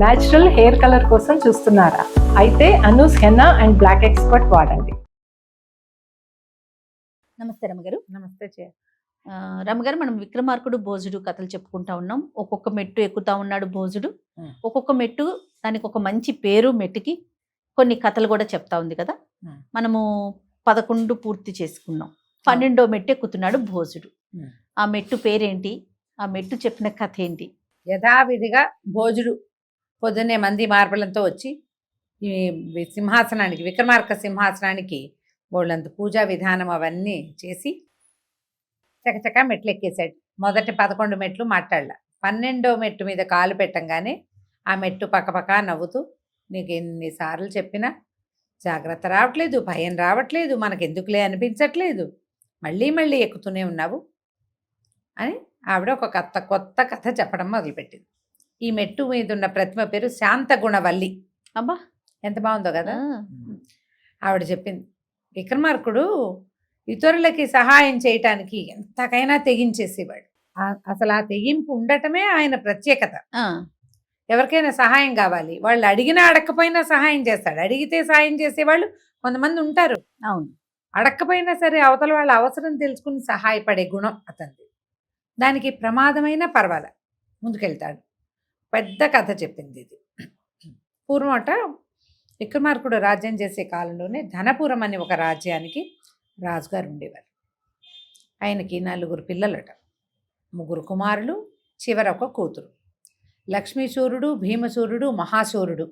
Natural hair colour కోసం చూస్తున్నారా? అయితే Anoos henna and black expert వాడండి. నమస్తే రమగారు. నమస్తే చే రమగారు, మనం విక్రమార్కుడు భోజుడు కథలు చెప్పుకుంటా ఉన్నాం. ఒక్కొక్క మెట్టు ఎక్కుతా ఉన్నాడు భోజుడు. ఒక్కొక్క మెట్టు దానికి ఒక మంచి పేరు, మెట్టుకి కొన్ని కథలు కూడా చెప్తా ఉంది కదా. మనము 11 పూర్తి చేసుకున్నాం. 12వ మెట్టు ఎక్కుతున్నాడు భోజుడు. ఆ మెట్టు పేరేంటి? ఆ మెట్టు చెప్పిన కథ ఏంటి? యథావిధిగా భోజుడు పొద్దున్నే మంది మార్బలంతో వచ్చి ఈ సింహాసనానికి, విక్రమార్క సింహాసనానికి బోళ్ళంత పూజా విధానం అవన్నీ చేసి చకచకా మెట్లు ఎక్కేశాడు. మొదటి 11 మెట్లు మాట్లాడల. 12వ మెట్టు మీద కాలు పెట్టంగానే ఆ మెట్టు పక్కపక్క నవ్వుతూ, నీకు ఎన్నిసార్లు చెప్పినా జాగ్రత్త రావట్లేదు, భయం రావట్లేదు, మనకెందుకులే అనిపించట్లేదు, మళ్ళీ మళ్ళీ ఎక్కుతూనే ఉన్నావు అని ఆవిడ ఒక కొత్త కథ చెప్పడం మొదలుపెట్టింది. ఈ మెట్టు మీద ఉన్న ప్రతిమ పేరు శాంతగుణవల్లి. అబ్బా, ఎంత బాగుందో కదా. ఆవిడ చెప్పింది, విక్రమార్కుడు ఇతరులకి సహాయం చేయటానికి ఎంతకైనా తెగించేసేవాడు. అసలు ఆ తెగింపు ఉండటమే ఆయన ప్రత్యేకత. ఎవరికైనా సహాయం కావాలి, వాళ్ళు అడిగినా అడగకపోయినా సహాయం చేస్తాడు. అడిగితే సహాయం చేసేవాళ్ళు కొంతమంది ఉంటారు. అవును, అడగకపోయినా సరే అవతల వాళ్ళ అవసరం తెలుసుకుని సహాయపడే గుణం అతనిది. దానికి ప్రమాదమైన పర్వాల ముందుకెళ్తాడు. పెద్ద కథ చెప్పింది ఇది. పూర్వమట విక్రమార్కుడు రాజ్యం చేసే కాలంలోనే ధనపురం అనే ఒక రాజ్యానికి రాజుగారు ఉండేవారు. ఆయనకి 4 పిల్లలట, 3 కుమారులు, చివర ఒక కూతురు. లక్ష్మీసూరుడు, భీమసూరుడు, మహాసూరుడు.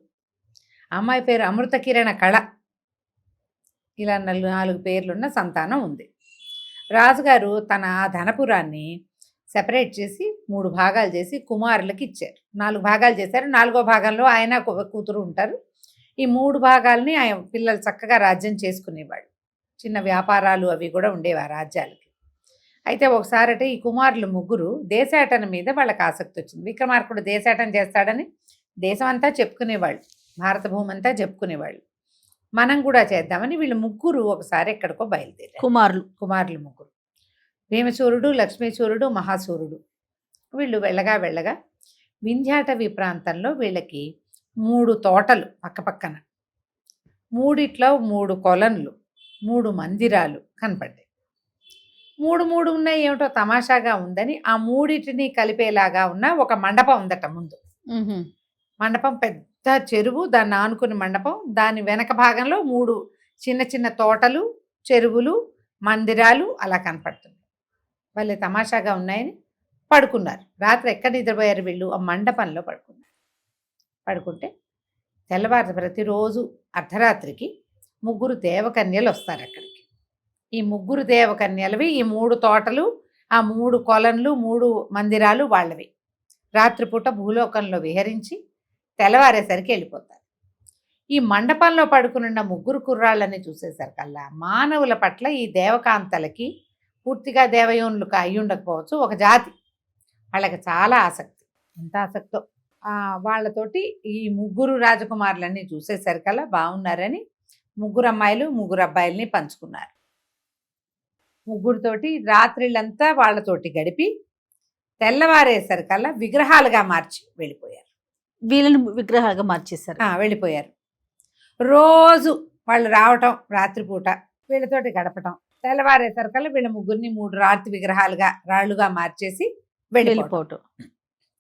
అమ్మాయి పేరు అమృతకిరణ కళ. ఇలా 4 పేర్లున్న సంతానం ఉంది. రాజుగారు తన ధనపురాన్ని సెపరేట్ చేసి 3 భాగాలు చేసి కుమారులకి ఇచ్చారు. 4 భాగాలు చేశారు. 4వ భాగంలో ఆయన కూతురు ఉంటారు. ఈ 3 భాగాల్ని ఆయన పిల్లలు చక్కగా రాజ్యం చేసుకునేవాళ్ళు. చిన్న వ్యాపారాలు అవి కూడా ఉండేవి ఆ రాజ్యాలకి. అయితే ఒకసారి ఈ కుమారులు 3 దేశాటన మీద వాళ్ళకి ఆసక్తి వచ్చింది. విక్రమార్కుడు దేశాటన చేస్తాడని దేశం అంతా చెప్పుకునేవాళ్ళు, భారత భూమి అంతా చెప్పుకునేవాళ్ళు. మనం కూడా చేద్దామని వీళ్ళు 3 ఒకసారి ఎక్కడికో బయలుదేరారు. కుమారులు 3, భీమసూరుడు, లక్ష్మీసూరుడు, మహాసూరుడు. వీళ్ళు వెళ్ళగా వింధ్యాటవి ప్రాంతంలో వీళ్ళకి 3 తోటలు పక్కపక్కన, 3 3 కొలన్లు, 3 మందిరాలు కనపడ్డాయి. 3 ఉన్నాయి, ఏమిటో తమాషాగా ఉందని ఆ 3 కలిపేలాగా ఉన్న ఒక మండపం ఉందట ముందు. మండపం పెద్ద చెరువు, దాన్ని ఆనుకుని మండపం, దాని వెనక భాగంలో 3 చిన్న చిన్న తోటలు, చెరువులు, మందిరాలు అలా కనపడుతుంది. వాళ్ళే తమాషాగా ఉన్నాయని పడుకున్నారు. రాత్రి ఎక్కడ నిద్రపోయారు వీళ్ళు? ఆ మండపంలో పడుకున్నారు. పడుకుంటే తెల్లవారు ప్రతిరోజు అర్ధరాత్రికి 3 దేవకన్యలు వస్తారు అక్కడికి. ఈ 3 దేవకన్యలవి ఈ 3 తోటలు, ఆ 3 కొలన్లు, 3 మందిరాలు వాళ్ళవి. రాత్రిపూట భూలోకంలో విహరించి తెల్లవారేసరికి వెళ్ళిపోతారు. ఈ మండపంలో పడుకున్న 3 కుర్రాళ్ళని చూసేసరికల్లా మానవుల పట్ల ఈ దేవకాంతలకి పూర్తిగా దేవయోనులు అయి ఉండకపోవచ్చు, ఒక జాతి, వాళ్ళకి చాలా ఆసక్తి. ఎంత ఆసక్తో వాళ్ళతోటి ఈ 3 రాజకుమారులన్నీ చూసేసరికల్లా బాగున్నారని 3 అమ్మాయిలు 3 అబ్బాయిల్ని పంచుకున్నారు. 3తోటి రాత్రిళ్ళంతా వాళ్ళతోటి గడిపి తెల్లవారేసరికల్లా విగ్రహాలుగా మార్చి వెళ్ళిపోయారు. వీళ్ళని విగ్రహాలుగా మార్చేశారు. వెళ్ళిపోయారు. రోజు వాళ్ళు రావటం, రాత్రిపూట వీళ్ళతోటి గడపటం, తెల్లవారేసరికల్లా వీళ్ళ 3 రాతి విగ్రహాలుగా, రాళ్లుగా మార్చేసి వెళ్ళిపోవటం.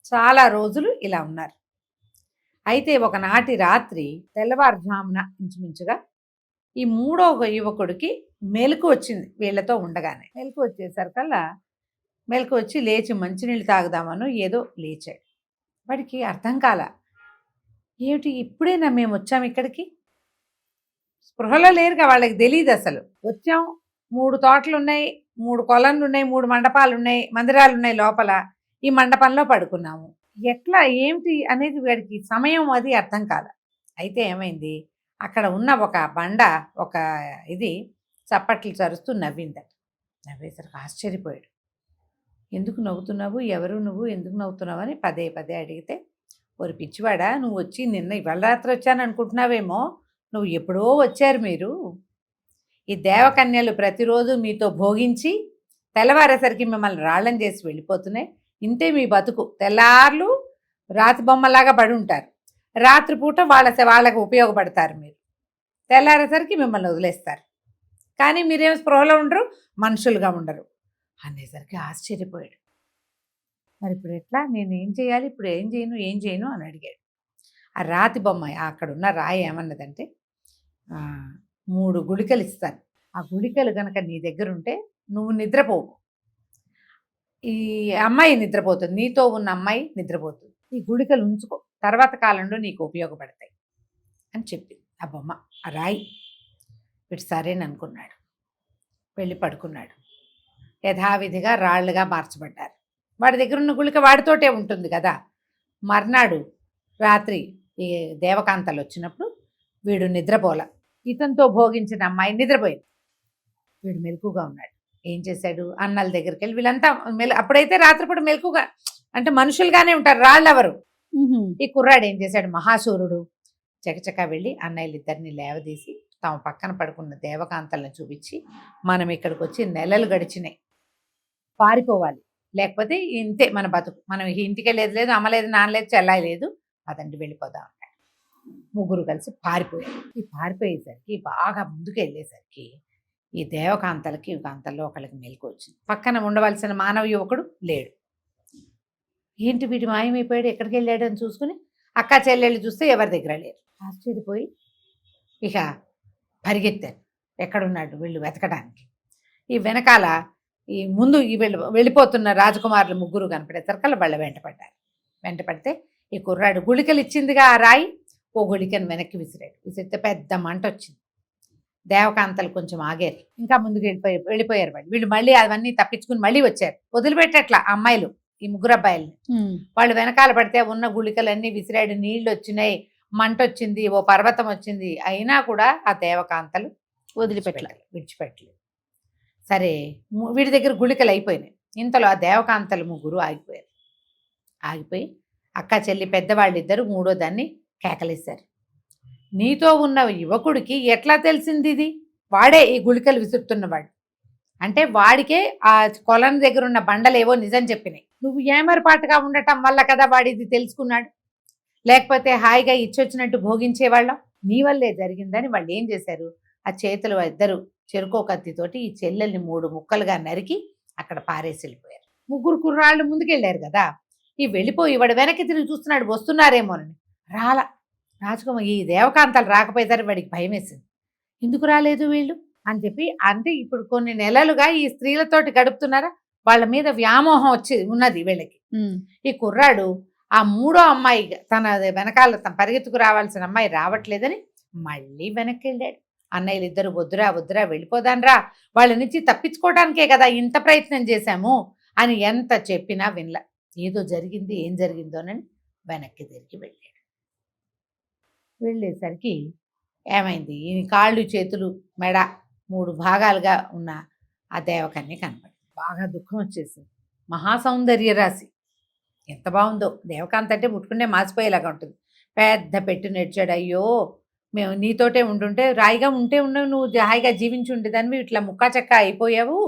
చాలా రోజులు ఇలా ఉన్నారు. అయితే ఒకనాటి రాత్రి తెల్లవారుజామున ఇంచుమించుగా ఈ 3వ యువకుడికి మెలకు వచ్చింది. వీళ్ళతో ఉండగానే మెలకు వచ్చేసరికల్లా మెలకు వచ్చి లేచి మంచినీళ్ళు తాగుదామను ఏదో లేచాడు. వాడికి అర్థం కాల, ఏమిటి ఇప్పుడేనా మేము వచ్చాము ఇక్కడికి? స్పృహలో లేరుగా, వాళ్ళకి తెలియదు అసలు. వచ్చాం, 3 తోటలు ఉన్నాయి, 3 కొలన్లు ఉన్నాయి, 3 మండపాలు ఉన్నాయి, మందిరాలు ఉన్నాయి లోపల. ఈ మండపంలో పడుకున్నాము, ఎట్లా ఏమిటి అనేది వాడికి సమయం అది అర్థం కాల. అయితే ఏమైంది, అక్కడ ఉన్న ఒక బండ, ఒక ఇది చప్పట్లు చరుస్తూ నవ్విందట. నవ్వేసరికి ఆశ్చర్యపోయాడు. ఎందుకు నవ్వుతున్నావు, ఎవరు నువ్వు, ఎందుకు నవ్వుతున్నావు అని పదే అడిగితే, ఒరి పిచ్చివాడా, నువ్వు వచ్చి నిన్న ఇవాళ రాత్రి వచ్చాను అనుకుంటున్నావేమో, నువ్వు ఎప్పుడో వచ్చారు మీరు. ఈ దేవకన్యలు ప్రతిరోజు మీతో భోగించి తెల్లవారేసరికి మిమ్మల్ని రాళ్ళని చేసి వెళ్ళిపోతున్నాయి. ఇంతే మీ బతుకు. తెల్లార్లు రాతి బొమ్మలాగా పడి ఉంటారు. రాత్రిపూట వాళ్ళకి ఉపయోగపడతారు మీరు, తెల్లారేసరికి మిమ్మల్ని వదిలేస్తారు, కానీ మీరేం స్పృహలో ఉండరు, మనుషులుగా ఉండరు అనేసరికి ఆశ్చర్యపోయాడు. మరి ఇప్పుడు ఎట్లా, నేను ఏం చేయాలి, ఇప్పుడు ఏం చేయను అని అడిగాడు. ఆ రాతి బొమ్మ అక్కడున్న రాయి ఏమన్నదంటే, 3 గుళికలు ఇస్తాను, ఆ గుళికలు గనక నీ దగ్గర ఉంటే నువ్వు నిద్రపోవు, ఈ అమ్మాయి నిద్రపోతుంది, నీతో ఉన్న అమ్మాయి నిద్రపోతుంది, ఈ గుళికలు ఉంచుకో, తర్వాత కాలంలో నీకు ఉపయోగపడతాయి అని చెప్పింది ఆ బొమ్మ, ఆ రాయి. వీడు సరేననుకున్నాడు, వెళ్ళి పడుకున్నాడు. యథావిధిగా రాళ్ళుగా మార్చబడ్డారు. వాడి దగ్గర ఉన్న గుళిక వాడితోటే ఉంటుంది కదా. మర్నాడు రాత్రి ఈ దేవకాంతలు వచ్చినప్పుడు వీడు నిద్రపోల, ఇతనితో భోగించిన అమ్మాయి నిద్రపోయింది. వీడు మెలకుగా ఉన్నాడు. ఏం చేశాడు, అన్నల దగ్గరికి వెళ్ళి, వీళ్ళంతా అప్పుడైతే రాత్రిపూట మెలకుగా అంటే మనుషులుగానే ఉంటారు, రాళ్ళెవరు. ఈ కుర్రాడు ఏం చేశాడు, మహాశూరుడు, చకచకా వెళ్ళి అన్నయ్యలిద్దరిని లేవదీసి తమ పక్కన పడుకున్న దేవకాంతలను చూపించి, మనం ఇక్కడికి వచ్చి నెలలు గడిచినాయి, పారిపోవాలి, లేకపోతే ఇంతే మన బతుకు, మనం ఇంటికి లేదు, అమ్మలేదు, నాన్నలేదు, చెల్లాయి లేదు, అదండి వెళ్ళిపోదాం అన్నాడు. ముగ్గురు కలిసి పారిపోయారు. ఈ పారిపోయేసరికి బాగా ముందుకు వెళ్ళేసరికి ఈ దేవకాంతలకి కాంతల్లో ఒకళ్ళకి మెలకు వచ్చింది. పక్కన ఉండవలసిన మానవ యువకుడు లేడు. ఏంటి వీడు మాయమైపోయాడు, ఎక్కడికి వెళ్ళాడు అని చూసుకుని అక్క చెల్లెళ్ళు చూస్తే ఎవరి దగ్గర లేరు. ఆశ్చర్యపోయి ఇక పరిగెత్తారు ఎక్కడున్నాడు వీళ్ళు వెతకడానికి. ఈ వెనకాల ఈ ముందు ఈ వెళ్ళిపోతున్న రాజకుమారులు ముగ్గురు కనపడేసరికల్లా వాళ్ళ వెంటపడితే ఈ కుర్రాడు గుళికలు ఇచ్చిందిగా ఆ రాయి, ఓ గుళికను వెనక్కి విసిరితే పెద్ద మంట వచ్చింది. దేవకాంతలు కొంచెం ఆగారు, ఇంకా ముందుకు వెళ్ళిపోయారు వీళ్ళు మళ్ళీ అవన్నీ తప్పించుకుని మళ్ళీ వచ్చారు. వదిలిపెట్టట్లా అమ్మాయిలు, ఈ ముగ్గురు అబ్బాయిల్ని. వాళ్ళు వెనకాల పడితే ఉన్న గుళికలన్నీ విసిరాడు, నీళ్లు వచ్చినాయి, మంట వచ్చింది, ఓ పర్వతం వచ్చింది, అయినా కూడా ఆ దేవకాంతలు విడిచిపెట్టలేదు. సరే వీడి దగ్గర గుళికలు అయిపోయినాయి. ఇంతలో ఆ దేవకాంతలు ముగ్గురు ఆగిపోయి అక్క చెల్లి పెద్దవాళ్ళిద్దరు మూడో దాన్ని కేకలేశారు. నీతో ఉన్న యువకుడికి ఎట్లా తెలిసింది ఇది, వాడే ఈ గుళికలు విసురుతున్నవాడు అంటే వాడికే ఆ కొలను దగ్గర ఉన్న బండలేవో నిజం చెప్పినాయి. నువ్వు ఏమరపాటుగా ఉండటం వల్ల కదా వాడిది తెలుసుకున్నాడు, లేకపోతే హాయిగా ఇచ్చొచ్చినట్టు భోగించేవాళ్ళం, నీ వల్లే జరిగిందని వాళ్ళు ఏం చేశారు, ఆ చేతులు ఇద్దరు చెరుకో కత్తితోటి ఈ చెల్లెల్ని 3 ముక్కలుగా నరికి అక్కడ పారేసి వెళ్ళిపోయారు. ముగ్గురు కుర్రాళ్ళు ముందుకెళ్ళారు కదా, ఈ వెళ్ళిపోయి వాడు వెనక్కి తిరిగి చూస్తున్నాడు వస్తున్నారేమోనని. రాజకుమార్ ఈ దేవకాంతాలు రాకపోయేసరికి వాడికి భయం వేసింది. ఎందుకు రాలేదు వీళ్ళు అని చెప్పి, అంటే ఇప్పుడు కొన్ని నెలలుగా ఈ స్త్రీలతోటి గడుపుతున్నారా, వాళ్ళ మీద వ్యామోహం ఉన్నది వీళ్ళకి. ఈ కుర్రాడు ఆ 3వ అమ్మాయి తన వెనకాల తన పరిగెత్తుకు రావాల్సిన అమ్మాయి రావట్లేదని మళ్ళీ వెనక్కి వెళ్ళాడు. అన్నయ్యలు ఇద్దరు వద్దురా వెళ్ళిపోదాన్రా, వాళ్ళ నుంచి తప్పించుకోవడానికే కదా ఇంత ప్రయత్నం చేశాము అని ఎంత చెప్పినా వినలా. ఏదో జరిగింది, ఏం జరిగిందోనని వెనక్కి తిరిగి వెళ్ళేసరికి ఏమైంది, ఈ కాళ్ళు చేతులు మెడ 3 భాగాలుగా ఉన్న ఆ దేవకన్య కనపడి బాగా దుఃఖం వచ్చేసింది. మహాసౌందర్య రాశి, ఎంత బాగుందో, దేవకాంత అంటే ముట్టుకుంటే మాసిపోయేలాగా ఉంటుంది. పెద్ద పెట్టు నెడ్చాడు. అయ్యో మేము నీతోటే ఉంటుంటే రాయిగా ఉండవు, నువ్వు హాయిగా జీవించి ఉండేదాన్ని, ఇట్లా ముక్కా చెక్క అయిపోయావు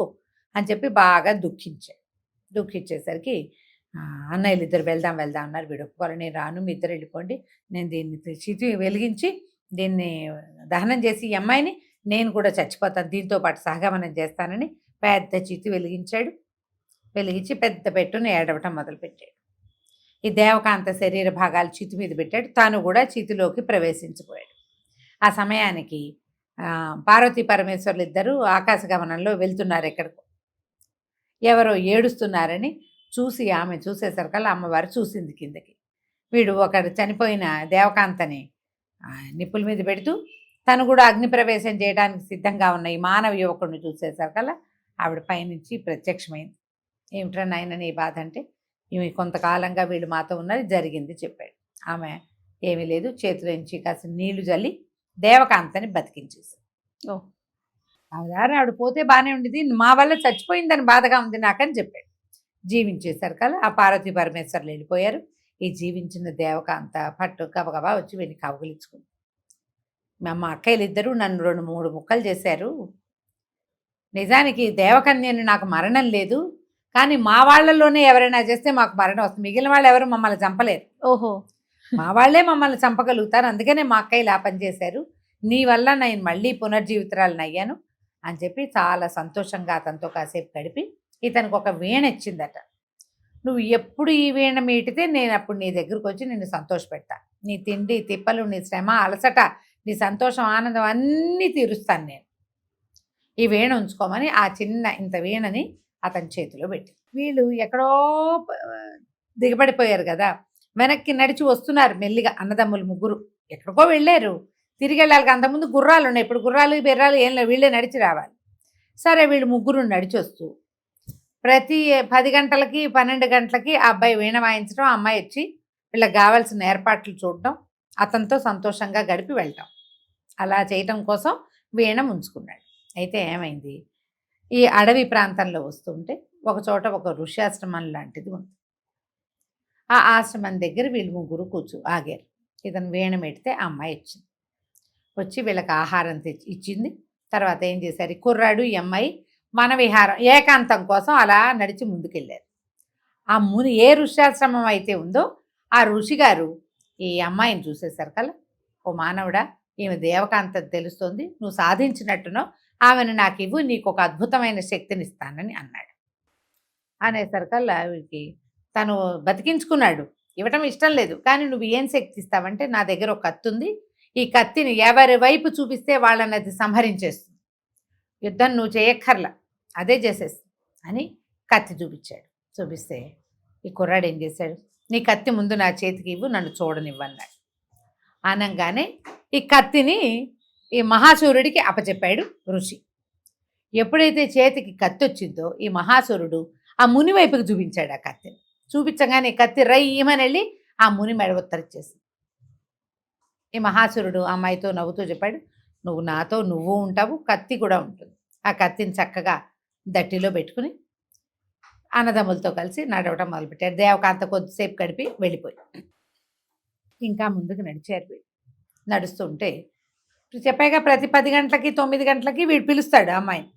అని చెప్పి బాగా దుఃఖించేసరికి అన్నయ్యలు ఇద్దరు వెళ్దాం అన్నారు. వీడు ఒప్పుకోవాలి, నేను రాను, మీ ఇద్దరు వెళ్ళిపోండి, నేను దీన్ని చితి వెలిగించి దీన్ని దహనం చేసి ఈ అమ్మాయిని నేను కూడా చచ్చిపోతాను, దీంతో పాటు సహగమనం చేస్తానని పెద్ద చితి వెలిగించి పెద్ద పెట్టుని ఏడవటం మొదలుపెట్టాడు. ఈ దేవకాంత శరీర భాగాలు చితి మీద పెట్టాడు, తాను కూడా చితిలోకి ప్రవేశించిపోయాడు. ఆ సమయానికి పార్వతీ పరమేశ్వర్లు ఇద్దరు ఆకాశగమనంలో వెళ్తున్నారు ఎక్కడికో. ఎవరో ఏడుస్తున్నారని ఆమె చూసేసరికల్లా అమ్మవారు చూసింది కిందకి. వీడు ఒకడు చనిపోయిన దేవకాంతని నిప్పుల మీద పెడుతూ తను కూడా అగ్ని ప్రవేశం చేయడానికి సిద్ధంగా ఉన్న ఈ మానవ యువకుడిని చూసేసరికల్లా ఆవిడ పైనుంచి ప్రత్యక్షమైంది. ఏమిట్రా నాయన నీ బాధ అంటే, ఇవి కొంతకాలంగా వీళ్ళు మాతో ఉన్నది జరిగింది చెప్పాడు. ఆమె ఏమీ లేదు, చేతిలోంచి కాసిన నీళ్లు జల్లి దేవకాంతని బతికించేసి, ఆవిడ పోతే బాగానే ఉండేది, మా వల్ల చచ్చిపోయిందని బాధగా ఉంది నాకని చెప్పాడు. జీవించేసరికల్లా ఆ పార్వతీ పరమేశ్వర్లు వెళ్ళిపోయారు. ఈ జీవించిన దేవకాంత పట్టు గబగబా వచ్చి వీడిని కౌగిలించుకుంది. మా అక్కయ్యలు ఇద్దరూ నన్ను 2-3 ముక్కలు చేశారు, నిజానికి దేవకన్యని నాకు మరణం లేదు, కానీ మా వాళ్ళలోనే ఎవరైనా చేస్తే మాకు మరణం వస్తుంది, మిగిలిన వాళ్ళు ఎవరు మమ్మల్ని చంపలేరు. ఓహో, మా వాళ్ళే మమ్మల్ని చంపగలుగుతారు, అందుకనే మా అక్క ఇలా పనిచేశారు, నీ వల్ల నేను మళ్ళీ పునర్జీవితరాలను అయ్యాను అని చెప్పి చాలా సంతోషంగా అతనితో కాసేపు గడిపి ఇతనికి ఒక వీణ ఇచ్చిందట. నువ్వు ఎప్పుడు ఈ వీణ మీటితే నేను అప్పుడు నీ దగ్గరకు వచ్చి నిన్ను సంతోషపెడతా, నీ తిండి తిప్పలు, నీ శ్రమ అలసట, నీ సంతోషం ఆనందం అన్నీ తీరుస్తాను నేను, ఈ వీణ ఉంచుకోమని ఆ చిన్న ఇంత వీణని అతని చేతిలో పెట్టి, వీళ్ళు ఎక్కడో దిగబడిపోయారు కదా, వెనక్కి నడిచి వస్తున్నారు మెల్లిగా అన్నదమ్ములు ముగ్గురు, ఎక్కడికో వెళ్ళారు, తిరిగి వెళ్ళాలి. అంతకుముందు గుర్రాలు ఉన్నాయి, ఇప్పుడు గుర్రాలు బెర్రాలు ఏం లేవు, వీళ్ళే నడిచి రావాలి. సరే వీళ్ళు ముగ్గురు నడిచి వస్తూ ప్రతి 10 గంటలకి 12 గంటలకి ఆ అబ్బాయి వీణ వాయించడం, అమ్మాయి వచ్చి వీళ్ళకి కావాల్సిన ఏర్పాట్లు చూడటం, అతనితో సంతోషంగా గడిపి వెళ్ళటం, అలా చేయటం కోసం వీణ ఉంచుకున్నాడు. అయితే ఏమైంది, ఈ అడవి ప్రాంతంలో వస్తుంటే ఒక చోట ఒక ఋష్యాశ్రమం లాంటిది ఉంది. ఆ ఆశ్రమం దగ్గర వీళ్ళు ముగ్గురు ఆగారు. ఇతను వీణ పెడితే ఆ అమ్మాయి వచ్చింది, వచ్చి వీళ్ళకి ఆహారం ఇచ్చింది. తర్వాత ఏం చేశారు, ఈ కుర్రాడు ఈ అమ్మాయి మన విహారం ఏకాంతం కోసం అలా నడిచి ముందుకెళ్ళారు. ఆ ముని ఏ ఋష్యాశ్రమం అయితే ఉందో ఆ ఋషి గారు ఈ అమ్మాయిని చూసేసరి కల్లా, ఓ మానవుడా, ఈమె దేవకాంత తెలుస్తుంది, నువ్వు సాధించినట్టునో ఆమెను నాకు ఇవ్వు, నీకు ఒక అద్భుతమైన శక్తిని ఇస్తానని అన్నాడు. అనేసరికల్లా వీడికి తను బతికించుకున్నాడు, ఇవ్వటం ఇష్టం లేదు, కానీ నువ్వు ఏం శక్తి ఇస్తావంటే, నా దగ్గర ఒక కత్తి ఉంది, ఈ కత్తిని ఎవరి వైపు చూపిస్తే వాళ్ళని అది సంహరించేస్తుంది, యుద్ధం నువ్వు చేయక్కర్లా, అదే చేసేస్తుంది అని కత్తి చూపించాడు. చూపిస్తే ఈ కుర్రాడు ఏం చేశాడు, నీ కత్తి ముందు నా చేతికి ఇవ్వు, నన్ను చూడనివ్వన్నాడు. అనగానే ఈ కత్తిని ఈ మహాసూరుడికి అప్పచెప్పాడు ఋషి. ఎప్పుడైతే చేతికి కత్తి వచ్చిందో ఈ మహాసూరుడు ఆ ముని వైపుకి చూపించాడు. ఆ కత్తిని చూపించగానే కత్తి రయ్యమని వెళ్ళి ఆ ముని మెడ ఉత్తరిచ్చేసింది. ఈ మహాసురుడు అమ్మాయితో నవ్వుతూ చెప్పాడు, నువ్వు నాతో నువ్వు ఉంటావు, కత్తి కూడా ఉంటుంది. ఆ కత్తిని చక్కగా దట్టిలో పెట్టుకుని అన్నదమ్ములతో కలిసి నడవటం మొదలుపెట్టాడు. దేవకాంత కొద్దిసేపు గడిపి వెళ్ళిపోయి ఇంకా ముందుకు నడిచారు. నడుస్తుంటే చెప్పాక ప్రతి 10 గంటలకి 9 గంటలకి వీడు పిలుస్తాడు అమ్మాయిని.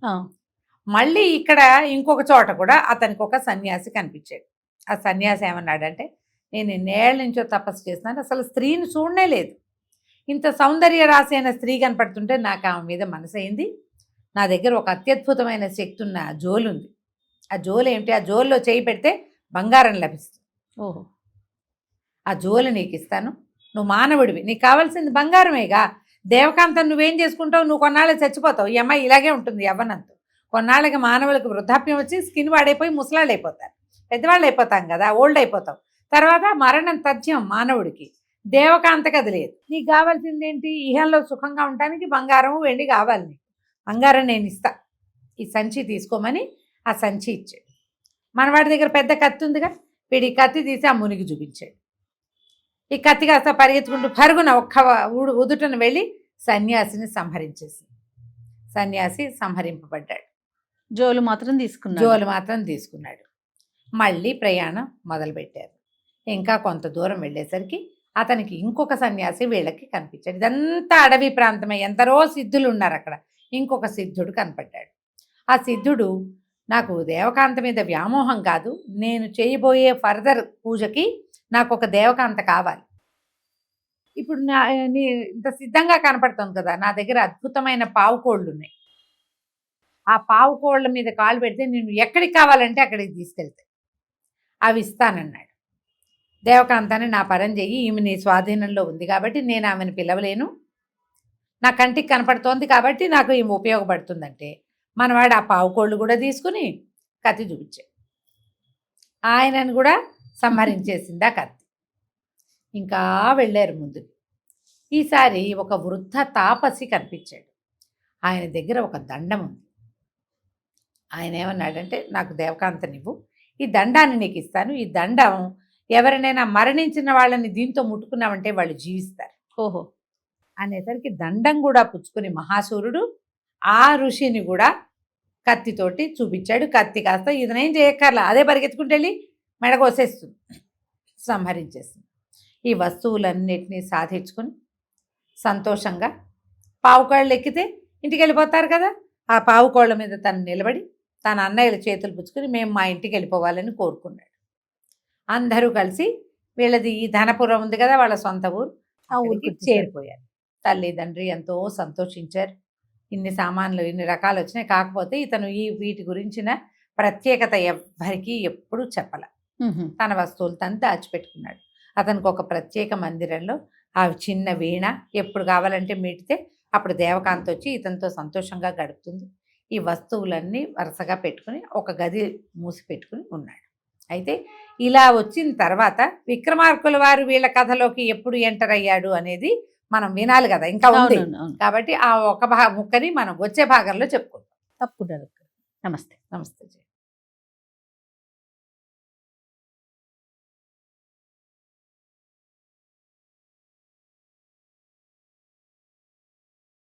మళ్ళీ ఇక్కడ ఇంకొక చోట కూడా అతనికి ఒక సన్యాసి కనిపించాడు. ఆ సన్యాసి ఏమన్నాడంటే, నేను ఎన్నేళ్ళ నుంచో తపస్సు చేస్తున్నాను, అసలు స్త్రీని చూడనే లేదు, ఇంత సౌందర్య రాశి అయిన స్త్రీ కనపడుతుంటే నాకు ఆమె మీద మనసైంది, నా దగ్గర ఒక అత్యద్భుతమైన శక్తి ఉన్న జోలు ఉంది, ఆ జోలు ఏమిటి, ఆ జోలులో చేయి పెడితే బంగారం లభిస్తుంది, ఓహో, ఆ జోలు నీకు ఇస్తాను, నువ్వు మానవుడివి, నీకు కావాల్సింది బంగారమేగా, దేవకాంతం నువ్వేం చేసుకుంటావు, నువ్వు కొన్నాళ్ళకి చచ్చిపోతావు, ఈ అమ్మాయి ఇలాగే ఉంటుంది యవ్వనంతో, కొన్నాళ్ళకి మానవులకు వృద్ధాప్యం వచ్చి స్కిన్ వాడైపోయి ముసలాళ్ళు అయిపోతారు, పెద్దవాళ్ళు అయిపోతాం కదా, ఓల్డ్ అయిపోతాం, తర్వాత మరణం తథ్యం మానవుడికి, దేవకాంతకి అది లేదు, నీకు కావాల్సింది ఏంటి, ఇహంలో సుఖంగా ఉండటానికి బంగారం వెండి కావాలి, నీకు బంగారం నేను ఇస్తా, ఈ సంచి తీసుకోమని ఆ సంచి ఇచ్చాడు. మనవాడి దగ్గర పెద్ద కత్తి ఉందిగా, వీడి కత్తి తీసి ఆ మునికి చూపించాడు. ఈ కత్తి కాస్త పరిగెత్తుకుంటూ పరుగున ఒక్క ఉదుటను వెళ్ళి సన్యాసిని సంహరించేసింది. సన్యాసి సంహరింపబడ్డాడు. జోలు మాత్రం తీసుకున్నాడు. మళ్ళీ ప్రయాణం మొదలుపెట్టారు. ఇంకా కొంత దూరం వెళ్ళేసరికి అతనికి ఇంకొక సన్యాసి వీళ్ళకి కనిపించాడు. ఇదంతా అడవి ప్రాంతమే, ఎందరో సిద్ధులు ఉన్నారు అక్కడ. ఇంకొక సిద్ధుడు కనపడ్డాడు. ఆ సిద్ధుడు, నాకు దేవకాంత మీద వ్యామోహం కాదు, నేను చేయబోయే ఫర్దర్ పూజకి నాకు ఒక దేవకాంత కావాలి, ఇప్పుడు ఇంత సిద్ధంగా కనపడుతుంది కదా, నా దగ్గర అద్భుతమైన పావుకోళ్ళు ఉన్నాయి, ఆ పావుకోళ్ళ మీద కాలు పెడితే నేను ఎక్కడికి కావాలంటే అక్కడికి తీసుకెళ్తే అవి ఇస్తానన్నాడు. దేవకాంతాన్ని నా పరం చెయ్యి, ఈమె నీ స్వాధీనంలో ఉంది కాబట్టి నేను ఆమెను పిలవలేను, నా కంటికి కనపడుతోంది కాబట్టి నాకు ఈమె ఉపయోగపడుతుందంటే మనవాడు ఆ పావుకోళ్ళు కూడా తీసుకుని కత్తి చూపించాడు. ఆయనను కూడా సంహరించేసింది ఆ కత్తి. ఇంకా వెళ్ళారు ముందుకు. ఈసారి ఒక వృద్ధ తాపసి కనిపించాడు. ఆయన దగ్గర ఒక దండం ఉంది. ఆయన ఏమన్నాడంటే, నాకు దేవకాంతనివ్వు, ఈ దండాన్ని నీకు ఇస్తాను, ఈ దండం ఎవరినైనా మరణించిన వాళ్ళని దీంతో ముట్టుకున్నామంటే వాళ్ళు జీవిస్తారు. ఓహో అనేసరికి దండం కూడా పుచ్చుకుని మహాసూరుడు ఆ ఋషిని కూడా కత్తితోటి చూపించాడు. కత్తి కాస్త ఇదనేం చేయక్కర్లా, అదే పరిగెత్తుకుంటూ వెళ్ళి మెడకోసేస్తుంది, సంహరించేస్తుంది. ఈ వస్తువులన్నిటినీ సాధించుకుని సంతోషంగా పావుకోళ్ళు ఎక్కితే ఇంటికి వెళ్ళిపోతారు కదా, ఆ పావుకోళ్ళ మీద తను నిలబడి తన అన్నయ్యల చేతులు పుచ్చుకుని మేము మా ఇంటికి వెళ్ళిపోవాలని కోరుకున్నాడు. అందరూ కలిసి వీళ్ళది ఈ ధనపురం ఉంది కదా వాళ్ళ సొంత ఊరు, ఆ ఊరికి అక్కడికి వచ్చేసారు. చేరిపోయారు. తల్లిదండ్రి ఎంతో సంతోషించారు. ఇన్ని సామాన్లు ఇన్ని రకాలు వచ్చినాయి. కాకపోతే ఇతను వీటి గురించిన ప్రత్యేకత ఎవ్వరికీ ఎప్పుడూ చెప్పల. తన వస్తువులు తను దాచిపెట్టుకున్నాడు. అతనికి ఒక ప్రత్యేక మందిరంలో ఆ చిన్న వీణ ఎప్పుడు కావాలంటే మీటితే అప్పుడు దేవకాంత్ వచ్చి ఇతనితో సంతోషంగా గడుపుతుంది. ఈ వస్తువులన్నీ వరుసగా పెట్టుకుని ఒక గది మూసి పెట్టుకుని ఉన్నాడు. అయితే ఇలా వచ్చిన తర్వాత విక్రమార్కుల వారు వీళ్ళ కథలోకి ఎప్పుడు ఎంటర్ అయ్యాడు అనేది మనం వినాలి కదా, ఇంకా ఉంది. అవును. కాబట్టి ఆ ఒక ముక్కని మనం వచ్చే భాగంలో చెప్పుకుందాం. తప్పకుండా. నమస్తే. నమస్తే.